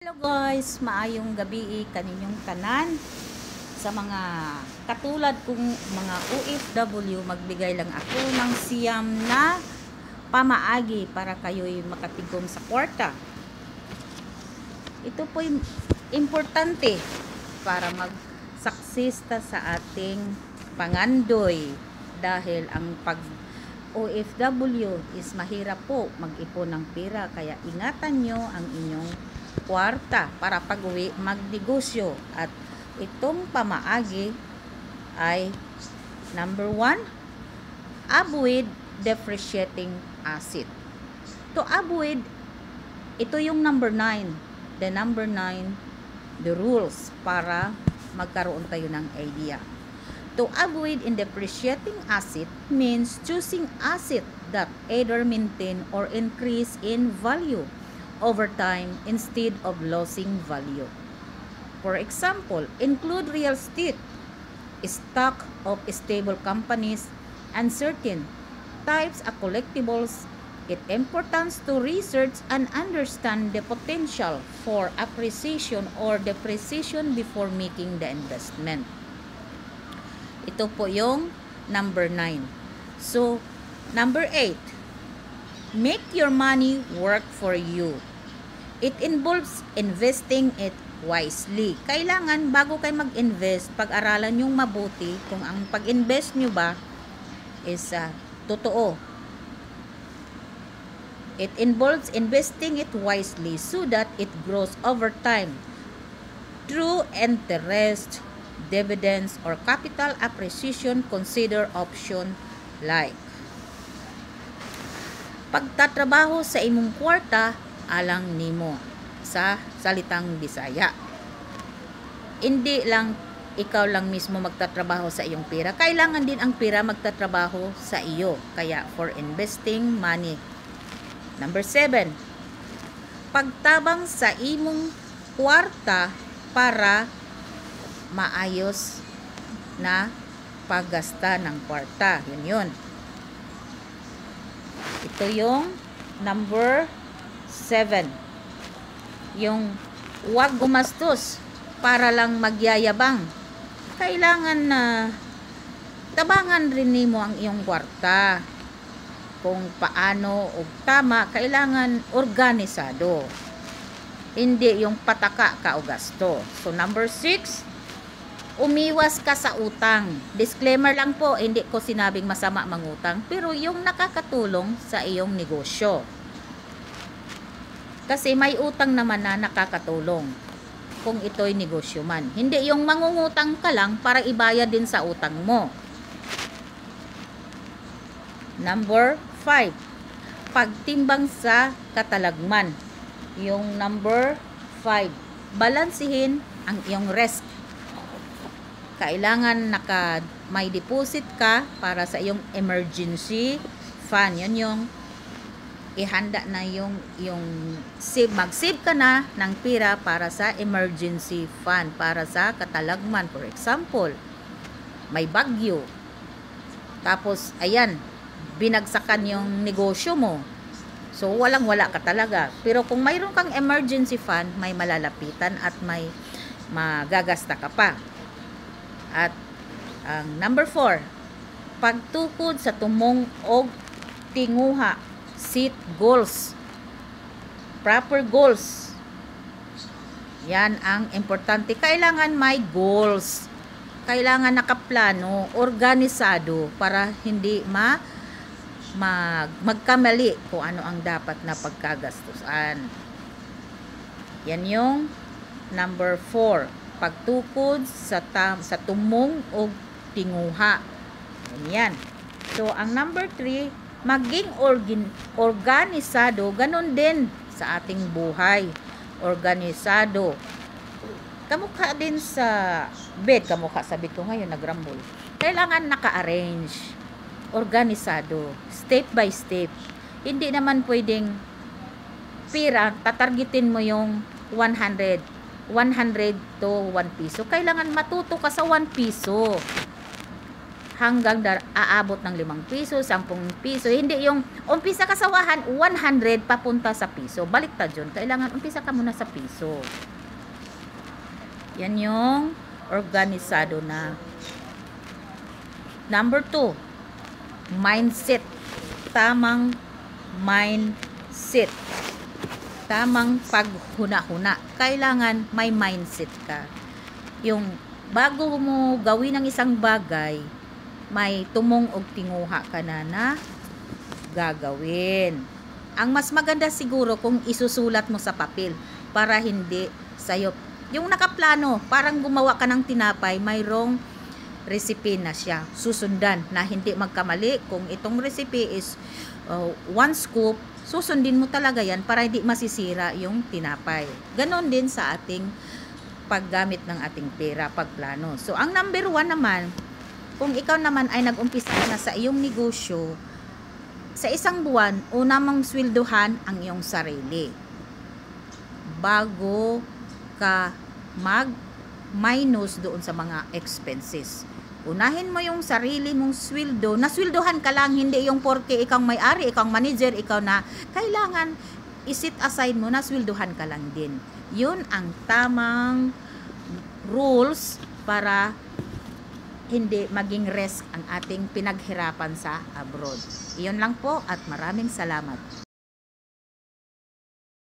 Hello guys, maayong gabi kaninyong tanan. Sa mga katulad kong mga OFW, magbigay lang ako ng siyam na pamaagi para kayo'y makatigom sa kwarta. Ito po'y importante para mag-success sa ating pangandoy dahil ang pag OFW is mahirap po mag-ipon ng pera, kaya ingatan nyo ang inyong kwarta para pag-uwi magnegosyo. At itong pamaagi ay number 1, avoid depreciating asset. To avoid, ito yung number 9. The number 9, the rules para magkaroon tayo ng idea. To avoid in depreciating asset means choosing asset that either maintain or increase in value over time instead of losing value. For example, include real estate, stock of stable companies, and certain types of collectibles. It's important to research and understand the potential for appreciation or depreciation before making the investment. Ito po yung number 9. So, number 8, make your money work for you. It involves investing it wisely. Kailangan bago kayo mag-invest, pag-aralan yung mabuti kung ang pag-invest nyo ba is totoo. It involves investing it wisely so that it grows over time through interest, dividends, or capital appreciation. Consider option like pagtatrabaho sa imong kwarta alang nimo sa salitang Bisaya. Hindi lang ikaw lang mismo magtatrabaho sa iyong pera, kailangan din ang pera magtatrabaho sa iyo. Kaya for investing money. Number 7, pagtabang sa imong kwarta para maayos na paggasta ng kwarta. Yun. Ito yung number 7. Yung huwag gumastos para lang magyayabang. Kailangan na tabangan rin nimo ang iyong kwarta. Kung paano o tama, kailangan organisado. Hindi yung pataka ka o gasto. So number 6, umiwas ka sa utang. Disclaimer lang po, hindi ko sinabing masama mangutang, pero yung nakakatulong sa iyong negosyo. Kasi may utang naman na nakakatulong kung ito'y negosyo man. Hindi yung mangungutang ka lang para ibayad din sa utang mo. Number 5, pagtimbang sa katalagman. Yung number 5, balansihin ang iyong risk. Kailangan may deposit ka para sa iyong emergency fund. Yun yung ihanda na yung save. Mag-save ka na ng pera para sa emergency fund, para sa katalagman. For example, may bagyo. Tapos, ayan, binagsakan yung negosyo mo. So, walang-wala ka talaga. Pero kung mayroon kang emergency fund, may malalapitan at may magagasta ka pa. At ang number 4, pagtukod sa tumong og tinguha. Set goals. Proper goals. Yan ang importante. Kailangan may goals. Kailangan nakaplano, organisado para hindi magkamali kung ano ang dapat na pagkagastusan. Yan yung number 4. Pagtukod sa tumong o tinguha. Yan. So, ang number 3, maging organisado. Ganon din sa ating buhay. Organisado. Kamukha din sa bed. Kamukha sa bed ko ngayon, nagrambol. Kailangan naka-arrange. Organisado. Step by step. Hindi naman pwedeng pira, tatargetin mo yung 100 to 1 piso. Kailangan matuto ka sa 1 piso. hanggang aabot ng 5 piso, 10 piso. Hindi yung umpisa ka sa 100 papunta sa piso. Baliktad yun. Kailangan umpisa ka muna sa piso. Yan yung organisado na. Number 2, mindset. Tamang mindset. Tamang paghuna-huna. Kailangan may mindset ka. Yung bago mo gawin ang isang bagay, may tumong og tinguha ka na gagawin. Ang mas maganda siguro kung isusulat mo sa papel para hindi sayop. Yung nakaplano, parang gumawa ka ng tinapay, mayroong recipe na siya. Susundan na hindi magkamali. Kung itong recipe is 1 scoop, susundin mo talaga yan para hindi masisira yung tinapay. Ganon din sa ating paggamit ng ating pera, pagplano. So, ang number 1 naman, kung ikaw naman ay nag-umpisa na sa iyong negosyo, sa isang buwan, una mong sweldohan ang iyong sarili. Bago ka mag-minus doon sa mga expenses. Unahin mo yung sarili mong sweldo. Nasweldohan ka lang, hindi yung porke ikaw may-ari, ikaw manager, ikaw na. Kailangan isit aside mo na sweldohan ka lang din. Yun ang tamang rules para hindi maging risk ang ating pinaghirapan sa abroad. Iyon lang po at maraming salamat.